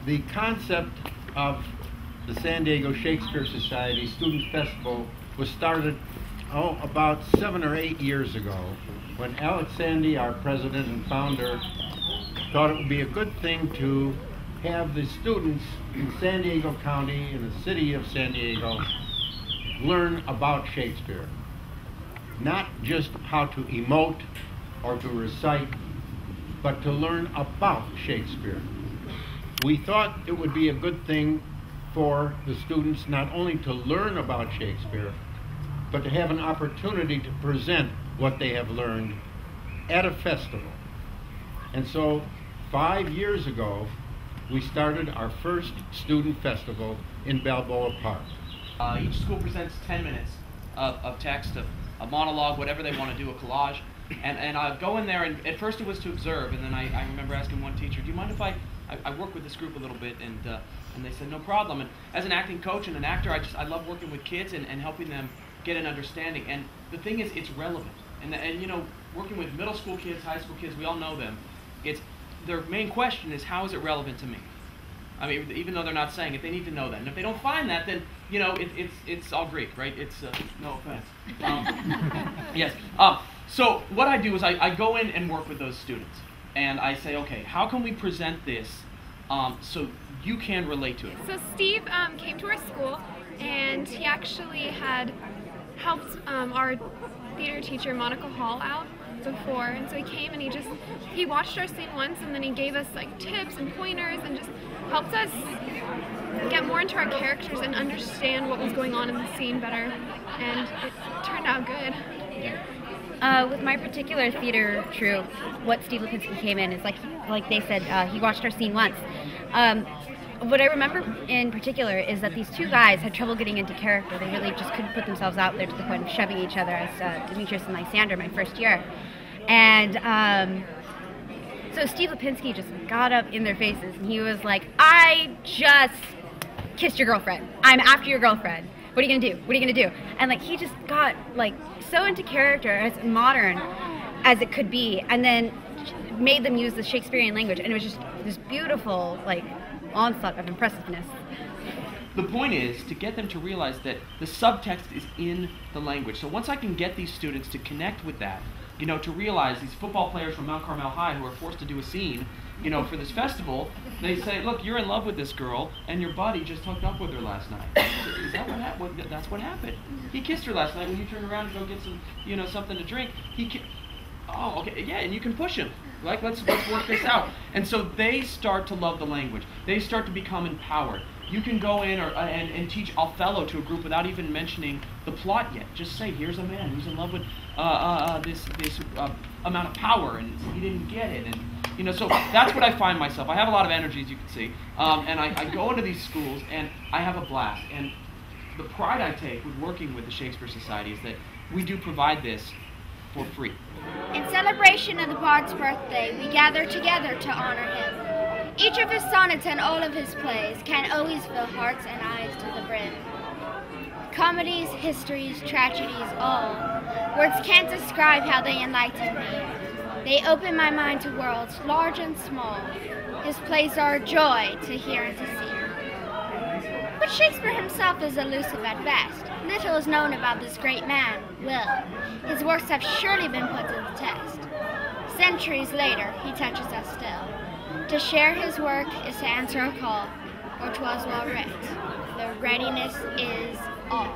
The concept of the San Diego Shakespeare Society Student Festival was started about 7 or 8 years ago when Alex Sandy, our president and founder, thought it would be a good thing to have the students in San Diego County, in the city of San Diego, learn about Shakespeare. Not just how to emote or to recite, but to learn about Shakespeare. We thought it would be a good thing for the students not only to learn about Shakespeare, but to have an opportunity to present what they have learned at a festival. And so 5 years ago, we started our first student festival in Balboa Park. Each school presents 10 minutes of text, a monologue, whatever they want to do, a collage. And I go in there, and at first it was to observe, and then I remember asking one teacher, do you mind if I work with this group a little bit? And they said, no problem. And as an acting coach and an actor, I love working with kids and helping them get an understanding. And the thing is, it's relevant. And you know, working with middle school kids, high school kids, we all know them. Their main question is, how is it relevant to me? I mean, even though they're not saying it, they need to know that. And if they don't find that, then, you know, it's all Greek, right? It's, no offense. Yes. So what I do is I go in and work with those students. And I say, okay, how can we present this so you can relate to it? So Steve came to our school, and he actually had helped our theater teacher, Monica Hall, out before. And so he came and he watched our scene once, and then he gave us like tips and pointers and just helped us get more into our characters and understand what was going on in the scene better. And it turned out good. With my particular theater troupe, what Steve Lipinski came in is like they said, he watched our scene once. What I remember in particular is that these two guys had trouble getting into character. They really just couldn't put themselves out there to the point of shoving each other, as Demetrius and Lysander, my first year. And so Steve Lipinski just got up in their faces, and he was like, I just kissed your girlfriend. I'm after your girlfriend. What are you gonna do? What are you gonna do? And like, he just got like so into character, as modern as it could be, and then made them use the Shakespearean language, and it was just this beautiful like onslaught of impressiveness. The point is to get them to realize that the subtext is in the language. So once I can get these students to connect with that, you know, to realize these football players from Mount Carmel High who are forced to do a scene, you know, for this festival, they say, look, you're in love with this girl, and your buddy just hooked up with her last night. Is that what happened? That's what happened. He kissed her last night. When you turn around and go get some, you know, something to drink, oh, okay, yeah, and you can push him. Like, let's work this out. And so they start to love the language. They start to become empowered. You can go in and teach Othello to a group without even mentioning the plot yet. Just say, here's a man who's in love with this amount of power, and he didn't get it. And you know, so that's what I find myself. I have a lot of energy, as you can see, and I go into these schools and I have a blast. And the pride I take with working with the Shakespeare Society is that we do provide this for free. In celebration of the bard's birthday, we gather together to honor him. Each of his sonnets and all of his plays can always fill hearts and eyes to the brim. Comedies, histories, tragedies, all. Words can't describe how they enlighten me. They open my mind to worlds large and small. His plays are a joy to hear and to see. But Shakespeare himself is elusive at best. Little is known about this great man, Will. His works have surely been put to the test. Centuries later, he touches us still. To share his work is to answer a call, or 'twas well writ. The readiness is all.